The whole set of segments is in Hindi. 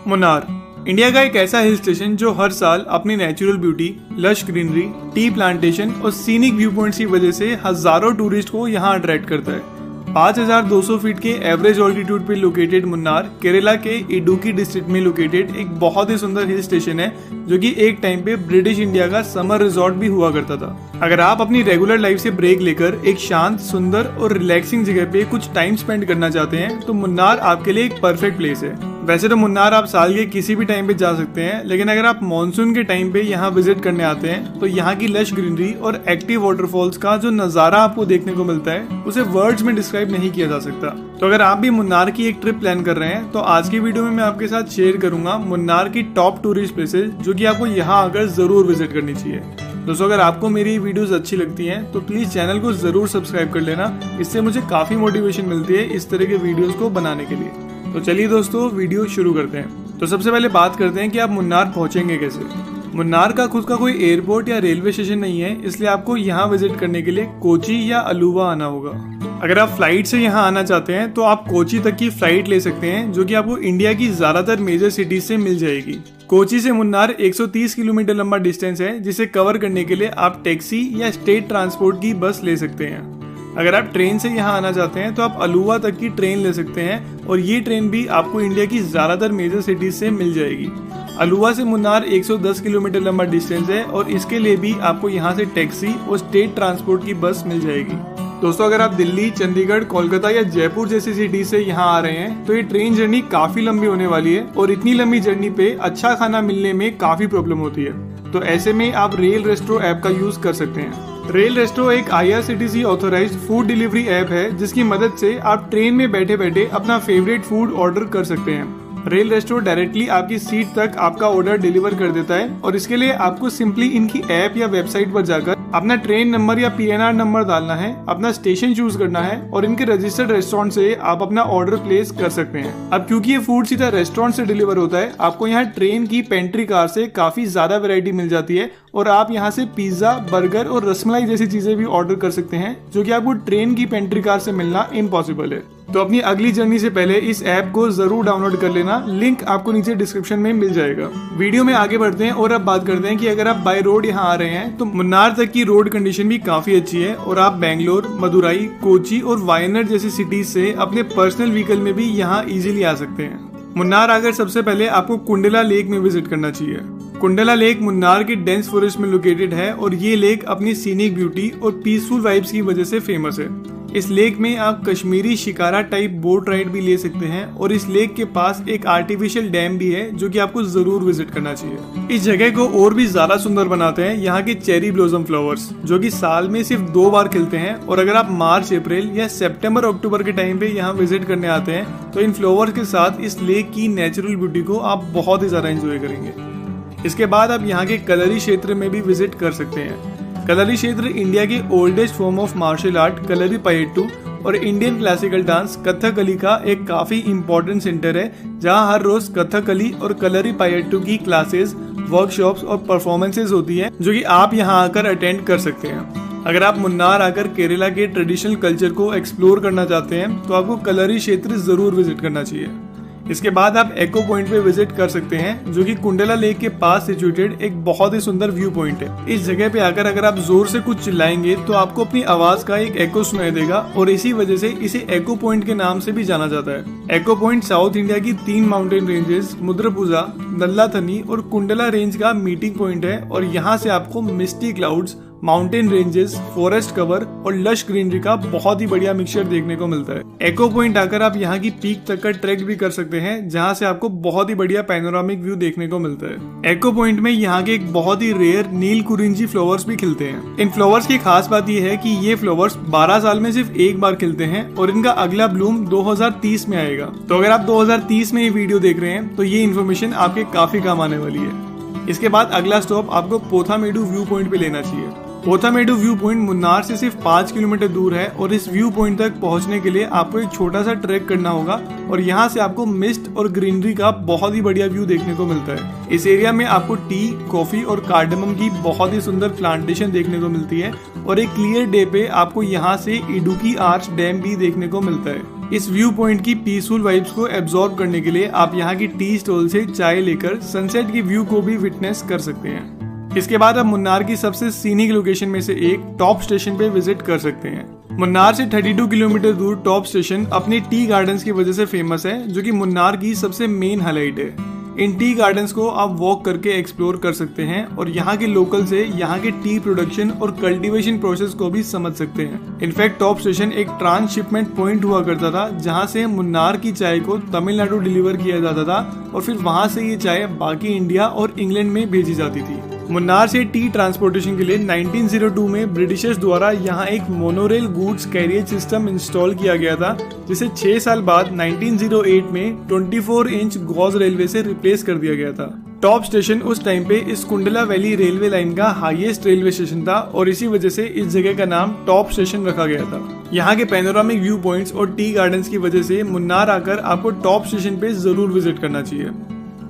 मुन्नार इंडिया का एक ऐसा हिल स्टेशन जो हर साल अपनी natural beauty, lush greenery, tea plantation और सीनिक व्यू पॉइंट्स की वजह से हजारों टूरिस्ट को यहाँ अट्रैक्ट करता है। 5200 फीट के एवरेज ऑल्टीट्यूड पे लोकेटेड मुन्नार केरला के इडुक्की डिस्ट्रिक्ट में लोकेटेड एक बहुत ही सुंदर हिल स्टेशन है जो कि एक टाइम पे ब्रिटिश इंडिया का समर रिजॉर्ट भी हुआ करता था। अगर आप अपनी रेगुलर लाइफ से ब्रेक लेकर एक शांत, सुंदर और रिलैक्सिंग जगह पे कुछ टाइम स्पेंड करना चाहते हैं तो मुन्नार आपके लिए एक परफेक्ट प्लेस है। वैसे तो मुन्नार आप साल के किसी भी टाइम पे जा सकते हैं, लेकिन अगर आप मानसून के टाइम पे यहाँ विजिट करने आते हैं तो यहाँ की लश ग्रीनरी और एक्टिव वाटरफॉल्स का जो नजारा आपको देखने को मिलता है उसे वर्ड्स में डिस्क्राइब नहीं किया जा सकता। तो अगर आप भी मुन्नार की एक ट्रिप प्लान कर रहे हैं तो आज की वीडियो में मैं आपके साथ शेयर करूंगा मुन्नार की टॉप टूरिस्ट प्लेसेस जो कि आपको यहाँ आकर जरूर विजिट करनी चाहिए। दोस्तों, अगर आपको मेरी वीडियोस अच्छी लगती हैं तो प्लीज चैनल को जरूर सब्सक्राइब कर लेना, इससे मुझे काफी मोटिवेशन मिलती है इस तरह के वीडियोस को बनाने के लिए। तो चलिए दोस्तों, वीडियो शुरू करते हैं। तो सबसे पहले बात करते हैं कि आप मुन्नार पहुंचेंगे कैसे। मुन्नार का खुद का कोई एयरपोर्ट या रेलवे स्टेशन नहीं है, इसलिए आपको यहाँ विजिट करने के लिए कोची या अलुवा आना होगा। अगर आप फ्लाइट से यहाँ आना चाहते हैं तो आप कोची तक की फ्लाइट ले सकते हैं जो कि आपको इंडिया की ज्यादातर मेजर सिटीज से मिल जाएगी। कोची से मुन्नार 130 किलोमीटर लंबा डिस्टेंस है जिसे कवर करने के लिए आप टैक्सी या स्टेट ट्रांसपोर्ट की बस ले सकते हैं। अगर आप ट्रेन से यहाँ आना चाहते हैं तो आप अलुवा तक की ट्रेन ले सकते हैं और ये ट्रेन भी आपको इंडिया की ज्यादातर मेजर सिटीज से मिल जाएगी। अलुवा से मुन्नार 110 किलोमीटर लंबा डिस्टेंस है और इसके लिए भी आपको यहाँ से टैक्सी और स्टेट ट्रांसपोर्ट की बस मिल जाएगी। दोस्तों, अगर आप दिल्ली, चंडीगढ़, कोलकाता या जयपुर जैसी सिटी से यहाँ आ रहे हैं तो ये ट्रेन जर्नी काफी लंबी होने वाली है और इतनी लंबी जर्नी पे अच्छा खाना मिलने में काफी प्रॉब्लम होती है। तो ऐसे में आप रेल रेस्ट्रो ऐप का यूज कर सकते हैं। रेल रेस्ट्रो एक IRCTC authorised food delivery app है जिसकी मदद से आप ट्रेन में बैठे बैठे अपना फेवरेट फूड ऑर्डर कर सकते हैं। रेल रेस्ट्रो डायरेक्टली आपकी सीट तक आपका ऑर्डर डिलीवर कर देता है और इसके लिए आपको सिंपली इनकी ऐप या वेबसाइट पर जाकर अपना ट्रेन नंबर या PNR नंबर डालना है, अपना स्टेशन चूज करना है और इनके रजिस्टर्ड रेस्टोरेंट से आप अपना ऑर्डर प्लेस कर सकते हैं। अब क्योंकि ये फूड सीधा रेस्टोरेंट से डिलीवर होता है, आपको यहाँ ट्रेन की पेंट्री कार से काफी ज्यादा वैरायटी मिल जाती है और आप यहाँ से पिज्जा, बर्गर और रसमलाई जैसी चीजें भी ऑर्डर कर सकते हैं जो कि आपको ट्रेन की पेंट्री कार से मिलना इम्पॉसिबल है। तो अपनी अगली जर्नी से पहले इस ऐप को जरूर डाउनलोड कर लेना, लिंक आपको नीचे डिस्क्रिप्शन में मिल जाएगा। वीडियो में आगे बढ़ते हैं और अब बात करते हैं कि अगर आप बाय रोड यहाँ आ रहे हैं तो मुन्नार तक की रोड कंडीशन भी काफी अच्छी है और आप बेंगलोर, मदुराई, कोची और वायनाड जैसी सिटीज से अपने पर्सनल व्हीकल में भी यहाँ इजीली आ सकते हैं। मुन्नार आकर सबसे पहले आपको कुंडला लेक में विजिट करना चाहिए। कुंडला लेक मुन्नार की डेंस फॉरेस्ट में लोकेटेड है और ये लेक अपनी सीनिक ब्यूटी और पीसफुल वाइब्स की वजह से फेमस है। इस लेक में आप Kashmiri shikara type boat ride भी ले सकते हैं और इस लेक के पास एक आर्टिफिशियल डैम भी है जो कि आपको जरूर विजिट करना चाहिए। इस जगह को और भी ज्यादा सुंदर बनाते हैं यहाँ के चेरी ब्लॉसम फ्लावर्स जो कि साल में सिर्फ 2 बार खिलते हैं और अगर आप मार्च, अप्रैल या सितंबर, अक्टूबर के टाइम पे यहाँ विजिट करने आते हैं तो इन फ्लावर्स के साथ इस लेक की नेचुरल ब्यूटी को आप बहुत ही ज्यादा एंजॉय करेंगे। इसके बाद आप यहाँ के कलरी क्षेत्र में भी विजिट कर सकते हैं। कलरी क्षेत्र इंडिया के oldest form of martial art Kalaripayattu और इंडियन क्लासिकल डांस कथकली का एक काफी इम्पोर्टेंट सेंटर है जहां हर रोज कथकली और कलरी पयट्टू की क्लासेस, वर्कशॉप्स और परफॉर्मेंसेज होती हैं जो कि आप यहां आकर अटेंड कर सकते हैं। अगर आप मुन्नार आकर केरला के ट्रेडिशनल कल्चर को एक्सप्लोर करना चाहते हैं तो आपको कलरी क्षेत्र जरूर विजिट करना चाहिए। इसके बाद आप एको पॉइंट पे विजिट कर सकते हैं जो कि कुंडला लेक के पास सिचुएटेड एक बहुत ही सुंदर व्यू पॉइंट है। इस जगह पे आकर अगर आप जोर से कुछ चिल्लाएंगे तो आपको अपनी आवाज का एक एको सुनाई देगा और इसी वजह से इसे एको पॉइंट के नाम से भी जाना जाता है। एको पॉइंट साउथ इंडिया की 3 माउंटेन रेंजेस मुद्रपुजा, नल्लाथनी और कुंडला रेंज का मीटिंग पॉइंट है और यहाँ से आपको misty clouds, mountain ranges, forest cover और लश ग्रीनरी का बहुत ही बढ़िया मिक्सचर देखने को मिलता है। एको पॉइंट आकर आप यहाँ की पीक तक का ट्रैक भी कर सकते हैं जहाँ से आपको बहुत ही बढ़िया पैनोरामिक व्यू देखने को मिलता है। एको पॉइंट में यहाँ के एक बहुत ही रेयर नील कुरिंजी फ्लावर्स भी खिलते हैं। इन फ्लावर्स की खास बात यह है कि ये फ्लावर्स 12 साल में सिर्फ एक बार खिलते हैं और इनका अगला ब्लूम 2030 में आएगा। तो अगर आप 2030 में ये वीडियो देख रहे हैं तो ये इन्फॉर्मेशन आपके काफी काम आने वाली है। इसके बाद अगला स्टॉप आपको पोथामेडू व्यू पॉइंट पे लेना चाहिए। पोथामेडू व्यू पॉइंट मुन्नार से सिर्फ 5 किलोमीटर दूर है और इस व्यू पॉइंट तक पहुंचने के लिए आपको एक छोटा सा ट्रैक करना होगा और यहाँ से आपको मिस्ट और ग्रीनरी का बहुत ही बढ़िया व्यू देखने को मिलता है। इस एरिया में आपको टी, कॉफी और कार्डमम की बहुत ही सुंदर प्लांटेशन देखने को मिलती है और एक क्लियर डे पे आपको यहाँ से इडुक्की आर्च डैम भी देखने को मिलता है। इस व्यू पॉइंट की पीसफुल वाइब्स को एब्जॉर्ब करने के लिए आप यहाँ की टी स्टॉल से चाय लेकर सनसेट की व्यू को भी विटनेस कर सकते हैं। इसके बाद आप मुन्नार की सबसे सीनिक लोकेशन में से एक टॉप स्टेशन पे विजिट कर सकते हैं। मुन्नार से 32 किलोमीटर दूर टॉप स्टेशन अपने टी गार्डन्स की वजह से फेमस है, जो कि मुन्नार की सबसे मेन हाईलाइट है। इन टी गार्डन्स को आप वॉक करके एक्सप्लोर कर सकते हैं और यहाँ के लोकल से यहाँ के टी प्रोडक्शन और कल्टीवेशन प्रोसेस को भी समझ सकते हैं। इनफैक्ट टॉप स्टेशन एक ट्रांसशिपमेंट पॉइंट हुआ करता था, जहाँ से मुन्नार की चाय को तमिलनाडु डिलीवर किया जाता था और फिर वहाँ से ये चाय बाकी इंडिया और इंग्लैंड में भेजी जाती थी। मुन्नार से टी ट्रांसपोर्टेशन के लिए 1902 में ब्रिटिशर्स द्वारा यहाँ एक monorail goods carrier system install किया गया था, जिसे 6 साल बाद 1908 में 24 इंच गॉज रेलवे से रिप्लेस कर दिया गया था। टॉप स्टेशन उस टाइम पे इस कुंडला वैली रेलवे लाइन का हाईएस्ट रेलवे स्टेशन था और इसी वजह से इस जगह का नाम टॉप स्टेशन रखा गया था। यहाँ के पैनोरामिक व्यू पॉइंट्स और टी गार्डन्स की वजह से मुन्नार आकर आपको टॉप स्टेशन पे जरूर विजिट करना चाहिए।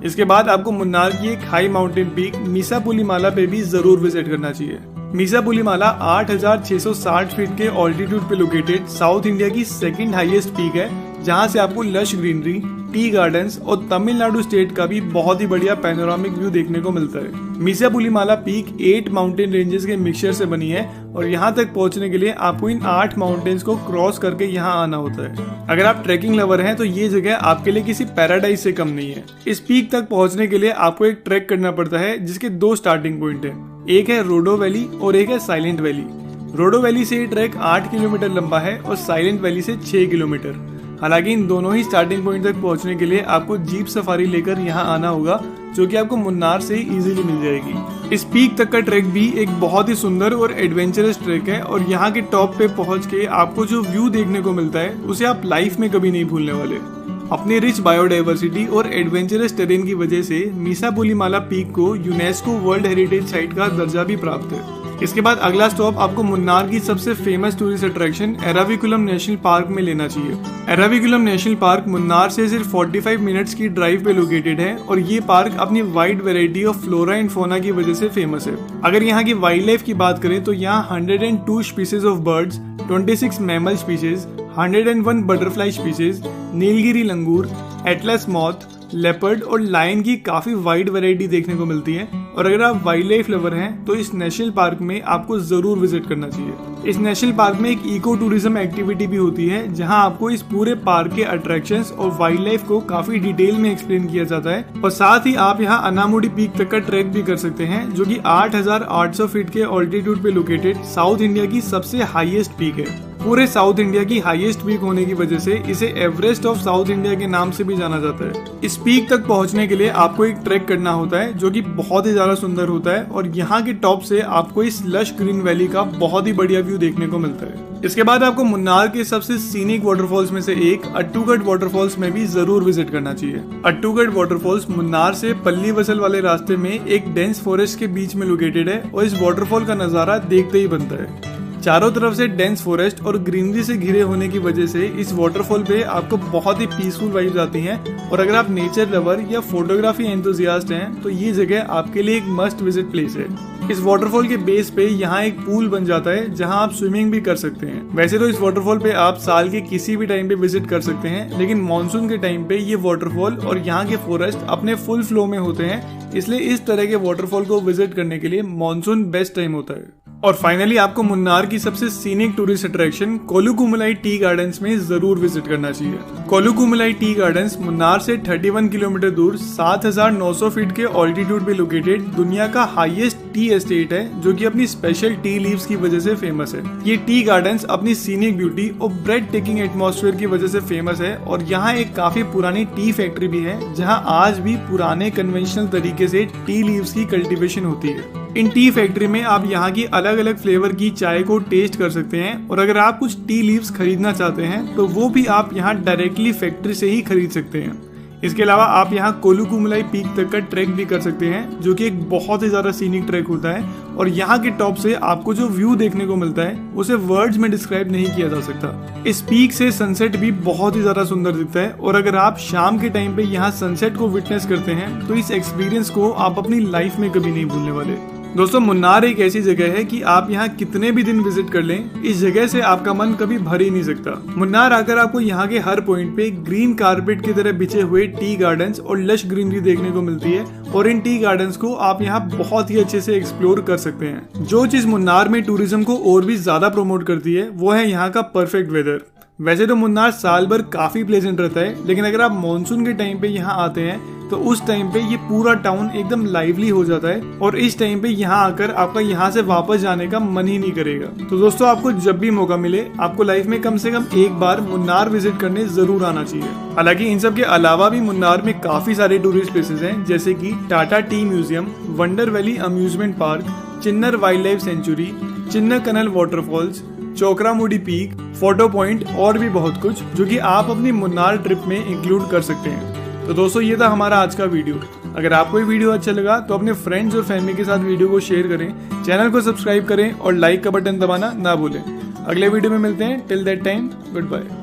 इसके बाद आपको मुन्नार की एक हाई माउंटेन पीक मीसापुलीमाला पे भी जरूर विजिट करना चाहिए। मीसापुलीमाला 8,660 फीट के ऑल्टीट्यूड पे लोकेटेड साउथ इंडिया की सेकंड हाईएस्ट पीक है, जहां से आपको लश ग्रीनरी, टी गार्डन्स और तमिलनाडु स्टेट का भी बहुत ही बढ़िया पैनोरामिक व्यू देखने को मिलता है। मीसापुलीमाला पीक 8 माउंटेन रेंजेस के मिक्सचर से बनी है और यहाँ तक पहुँचने के लिए आपको इन 8 माउंटेन्स को क्रॉस करके यहाँ आना होता है। अगर आप ट्रैकिंग लवर हैं तो ये जगह आपके लिए किसी पैराडाइज से कम नहीं है। इस पीक तक पहुँचने के लिए आपको एक ट्रैक करना पड़ता है, जिसके 2 स्टार्टिंग पॉइंट है, एक है रोडो वैली और एक है साइलेंट वैली। रोडो वैली से ये ट्रैक 8 किलोमीटर लंबा है और साइलेंट वैली से 6 किलोमीटर। हालांकि इन दोनों ही स्टार्टिंग पॉइंट तक पहुंचने के लिए आपको जीप सफारी लेकर यहाँ आना होगा, जो कि आपको मुन्नार से इजीली मिल जाएगी। इस पीक तक का ट्रैक भी एक बहुत ही सुंदर और एडवेंचरस ट्रैक है और यहाँ के टॉप पे पहुंच के आपको जो व्यू देखने को मिलता है उसे आप लाइफ में कभी नहीं भूलने वाले। अपने रिच बायोडाइवर्सिटी और एडवेंचरस टेरेन की वजह से मीसापुलीमाला पीक को यूनेस्को वर्ल्ड हेरिटेज साइट का दर्जा भी प्राप्त है। इसके बाद अगला स्टॉप आपको मुन्नार की सबसे famous tourist attraction Eravikulam national park में लेना चाहिए। एराविकुलम नेशनल पार्क मुन्नार से सिर्फ 45 मिनट्स की ड्राइव पे लोकेटेड है और ये पार्क अपनी wide variety of flora and fauna की वजह से फेमस है। अगर यहाँ की वाइल्ड लाइफ की बात करें तो यहाँ 102 species of birds, 26 mammal species, 101 butterfly species, Nilgiri langur, Atlas moth, leopard और लायन की काफी वाइड वैरायटी देखने को मिलती है। और अगर आप वाइल्ड लाइफ लवर हैं तो इस नेशनल पार्क में आपको जरूर विजिट करना चाहिए। इस नेशनल पार्क में एक इको टूरिज्म एक्टिविटी भी होती है, जहां आपको इस पूरे पार्क के अट्रैक्शंस और वाइल्ड लाइफ को काफी डिटेल में एक्सप्लेन किया जाता है। और साथ ही आप यहां अनामुडी पीक तक का ट्रैक भी कर सकते हैं, जो कि 8,800 फीट के ऑल्टीट्यूड पे लोकेटेड साउथ इंडिया की सबसे हाईएस्ट पीक है। पूरे साउथ इंडिया की हाईएस्ट पीक होने की वजह से इसे एवरेस्ट ऑफ साउथ इंडिया के नाम से भी जाना जाता है। इस पीक तक पहुंचने के लिए आपको एक ट्रैक करना होता है, जो कि बहुत ही ज्यादा सुंदर होता है और यहाँ के टॉप से आपको इस लश ग्रीन वैली का बहुत ही बढ़िया व्यू देखने को मिलता है। इसके बाद आपको मुन्नार के सबसे सीनिक वाटरफॉल्स में से एक अट्टूगढ़ वाटरफॉल्स में भी जरूर विजिट करना चाहिए। अट्टूगढ़ वाटरफॉल्स मुन्नार से पल्ली वसल वाले रास्ते में एक डेंस फॉरेस्ट के बीच में लोकेटेड है और इस वाटरफॉल का नजारा देखते ही बनता है। चारों तरफ से डेंस फॉरेस्ट और ग्रीनरी से घिरे होने की वजह से इस वाटरफॉल पे आपको बहुत ही पीसफुल वाइब्स आती हैं और अगर आप नेचर लवर या फोटोग्राफी एंथुसियास्ट हैं तो ये जगह आपके लिए एक मस्ट विजिट प्लेस है। इस वाटरफॉल के बेस पे यहाँ एक पूल बन जाता है, जहाँ आप स्विमिंग भी कर सकते हैं। वैसे तो इस वाटरफॉल पे आप साल के किसी भी टाइम पे विजिट कर सकते हैं, लेकिन मानसून के टाइम पे ये वाटरफॉल और यहाँ के फॉरेस्ट अपने फुल फ्लो में होते हैं, इसलिए इस तरह के वाटरफॉल को विजिट करने के लिए मानसून बेस्ट टाइम होता है। और फाइनली आपको मुन्नार की सबसे scenic tourist attraction Kolukkumalai tea gardens में जरूर विजिट करना चाहिए। कोलुकुमलाई टी गार्डन्स मुन्नार से 31 किलोमीटर दूर 7,900 फीट के ऑल्टीट्यूड पे लोकेटेड दुनिया का हाईएस्ट टी एस्टेट है, जो कि अपनी स्पेशल टी लीव्स की वजह से फेमस है। ये टी गार्डन्स अपनी सीनिक ब्यूटी और ब्रेड टेकिंग एटमॉस्फेयर की वजह से फेमस है और यहाँ एक काफी पुरानी टी फैक्ट्री भी है, जहाँ आज भी पुराने कन्वेंशनल तरीके से टी लीव्स की कल्टीवेशन होती है। इन टी फैक्ट्री में आप यहाँ की अलग अलग फ्लेवर की चाय को टेस्ट कर सकते हैं और अगर आप कुछ टी लीव्स खरीदना चाहते हैं तो वो भी आप यहाँ डायरेक्टली फैक्ट्री से ही खरीद सकते हैं। इसके अलावा आप यहाँ कोलुकुमलाई पीक तक का ट्रैक भी कर सकते हैं, जो कि एक बहुत ही ज्यादा सीनिक ट्रैक होता है और यहाँ के टॉप से आपको जो व्यू देखने को मिलता है उसे वर्ड्स में डिस्क्राइब नहीं किया जा सकता। इस पीक से सनसेट भी बहुत ही ज्यादा सुंदर दिखता है और अगर आप शाम के टाइम पे यहाँ सनसेट को विटनेस करते हैं तो इस एक्सपीरियंस को आप अपनी लाइफ में कभी नहीं भूलने वाले। दोस्तों मुन्नार एक ऐसी जगह है कि आप यहाँ कितने भी दिन विजिट कर लें, इस जगह से आपका मन कभी भर ही नहीं सकता। मुन्नार आकर आपको यहाँ के हर पॉइंट पे ग्रीन कारपेट की तरह बिछे हुए टी गार्डन्स और लश ग्रीनरी देखने को मिलती है और इन टी गार्डन्स को आप यहाँ बहुत ही अच्छे से एक्सप्लोर कर सकते हैं। जो चीज मुन्नार में टूरिज्म को और भी ज्यादा प्रमोट करती है वो है यहाँ का परफेक्ट वेदर। वैसे तो मुन्नार साल भर काफी प्लेजेंट रहता है, लेकिन अगर आप मानसून के टाइम पे यहाँ आते हैं तो उस टाइम पे ये पूरा टाउन एकदम लाइवली हो जाता है और इस टाइम पे यहाँ आकर आपका यहाँ से वापस जाने का मन ही नहीं करेगा। तो दोस्तों आपको जब भी मौका मिले आपको लाइफ में कम से कम एक बार मुन्नार विजिट करने जरूर आना चाहिए। हालांकि इन सब के अलावा भी मुन्नार में काफी सारे टूरिस्ट प्लेसेस हैं, जैसे कि Tata tea museum, wonder valley amusement park, Chinnar wildlife sanctuary, Chinnar canal waterfalls, Chokramudi peak, photo point और भी बहुत कुछ जो कि आप अपनी मुन्नार ट्रिप में इंक्लूड कर सकते हैं। तो दोस्तों ये था हमारा आज का वीडियो। अगर आपको ये वीडियो अच्छा लगा तो अपने फ्रेंड्स और फैमिली के साथ वीडियो को शेयर करें, चैनल को सब्सक्राइब करें और लाइक का बटन दबाना ना भूलें। अगले वीडियो में मिलते हैं। Till that time good bye.